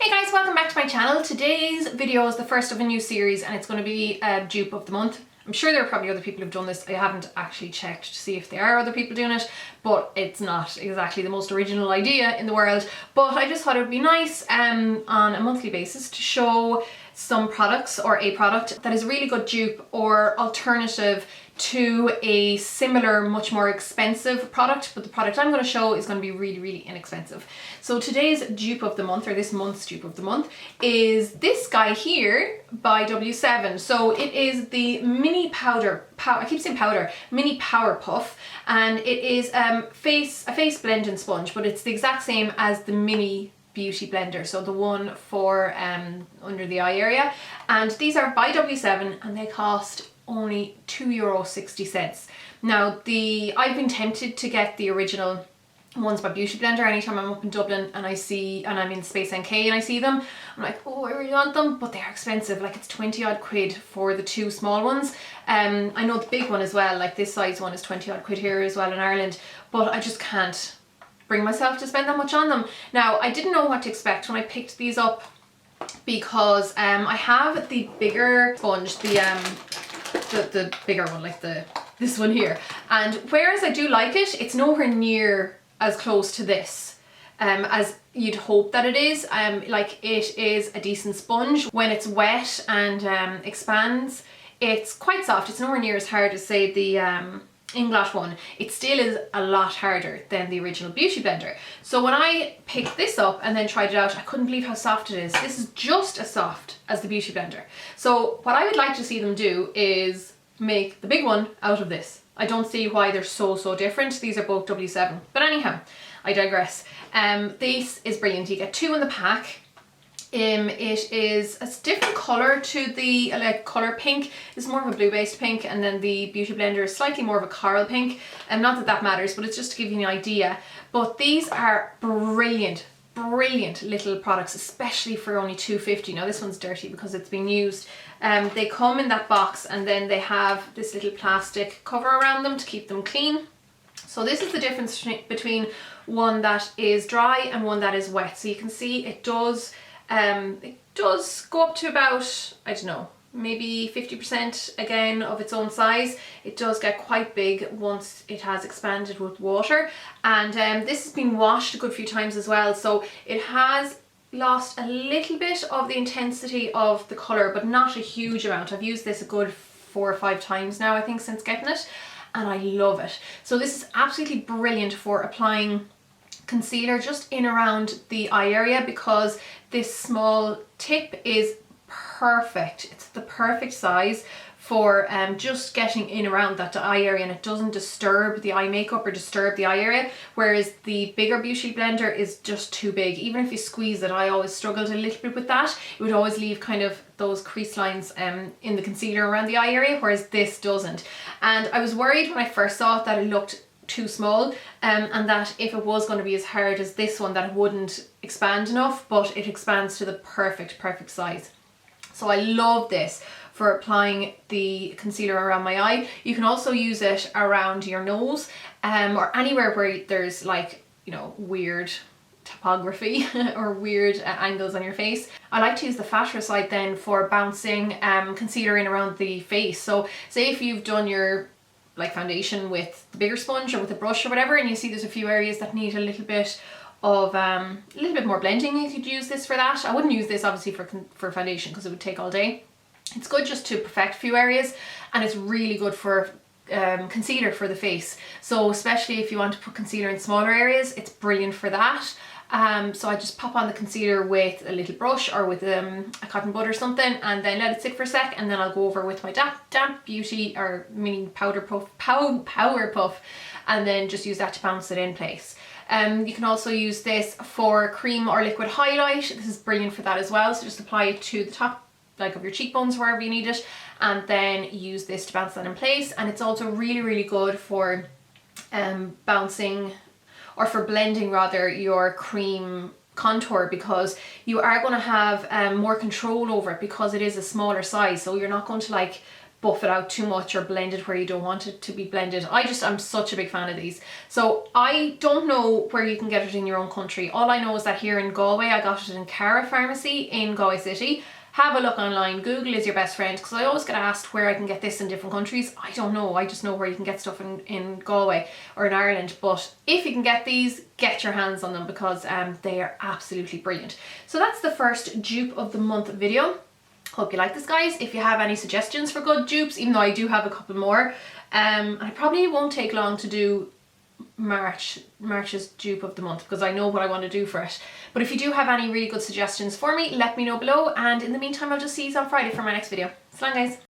Hey guys, welcome back to my channel. Today's video is the first of a new series and it's going to be a dupe of the month. I'm sure there are probably other people who've done this. I haven't actually checked to see if there are other people doing it, but it's not exactly the most original idea in the world. But I just thought it would be nice on a monthly basis to show some products or a product that is a really good dupe or alternative to a similar, much more expensive product, but the product I'm going to show is going to be really inexpensive. So today's dupe of the month, or this month's dupe of the month, is this guy here by W7. So it is the mini powder, I keep saying powder, mini power puff, and it is a face blending sponge, but it's the exact same as the mini beauty blender, so the one for under the eye area. And these are by W7 and they cost only €2.60. Now I've been tempted to get the original ones by Beauty Blender anytime I'm up in Dublin and I'm in Space NK and I see them. I'm like, oh, I really want them, but they're expensive. Like, it's 20 odd quid for the two small ones. I know the big one as well, like this size one is 20 odd quid here as well in Ireland, but I just can't bring myself to spend that much on them. Now, I didn't know what to expect when I picked these up because I have the bigger sponge, the bigger one, like this one here, and whereas I do like it, it's nowhere near as close to this as you'd hope that it is. Like, it is a decent sponge. When it's wet and expands, it's quite soft. It's nowhere near as hard as, say, the Inglash one. It still is a lot harder than the original Beauty Blender. So when I picked this up and then tried it out, I couldn't believe how soft it is. This is just as soft as the Beauty Blender. So what I would like to see them do is make the big one out of this. I don't see why they're so different. These are both W7. But anyhow, I digress. This is brilliant. You get two in the pack. It is a different colour to the colour pink. It's more of a blue based pink, and then the Beauty Blender is slightly more of a coral pink. Not that that matters, but it's just to give you an idea. But these are brilliant little products, especially for only $2.50. Now this one's dirty because it's been used. They come in that box and then they have this little plastic cover around them to keep them clean. So this is the difference between one that is dry and one that is wet. So you can see it does go up to about, I don't know, maybe 50% again of its own size. It does get quite big once it has expanded with water, and this has been washed a good few times as well, so it has lost a little bit of the intensity of the colour, but not a huge amount. I've used this a good 4 or 5 times now, I think, since getting it, and I love it. So this is absolutely brilliant for applying concealer just in around the eye area, because this small tip is perfect. It's the perfect size for just getting in around that eye area, and it doesn't disturb the eye makeup or disturb the eye area, whereas the bigger Beauty Blender is just too big. Even if you squeeze it, I always struggled a little bit with that. It would always leave kind of those crease lines in the concealer around the eye area, whereas this doesn't. And I was worried when I first saw it that it looked too small, and that if it was going to be as hard as this one, that it wouldn't expand enough, but it expands to the perfect size. So I love this for applying the concealer around my eye. You can also use it around your nose, or anywhere where there's, like, you know, weird topography or weird angles on your face. I like to use the fatter side then for bouncing concealer in around the face. So say if you've done your foundation with the bigger sponge or with a brush or whatever, and you see there's a few areas that need a little bit of a little bit more blending, you could use this for that. I wouldn't use this obviously for foundation because it would take all day. It's good just to perfect a few areas, and it's really good for concealer for the face. So especially if you want to put concealer in smaller areas, it's brilliant for that. So I just pop on the concealer with a little brush or with a cotton bud or something, and then let it sit for a sec, and then I'll go over with my damp beauty or mini powder puff, power puff, and then just use that to bounce it in place. You can also use this for cream or liquid highlight. This is brilliant for that as well. So just apply it to the top of your cheekbones, wherever you need it, and then use this to bounce that in place. And it's also really good for bouncing, or for blending rather, your cream contour, because you are going to have more control over it because it is a smaller size. So you're not going to buff it out too much or blend it where you don't want it to be blended. I'm such a big fan of these. So I don't know where you can get it in your own country. All I know is that here in Galway, I got it in Cara Pharmacy in Galway City. Have a look online. Google is your best friend, because I always get asked where I can get this in different countries. I don't know. I just know where you can get stuff in Galway or in Ireland. But if you can get these, get your hands on them, because they are absolutely brilliant. So that's the first dupe of the month video. Hope you like this, guys. If you have any suggestions for good dupes, even though I do have a couple more, I probably won't take long to do March's dupe of the month, because I know what I want to do for it. But if you do have any really good suggestions for me, let me know below, and in the meantime I'll just see you on Friday for my next video. So long, guys.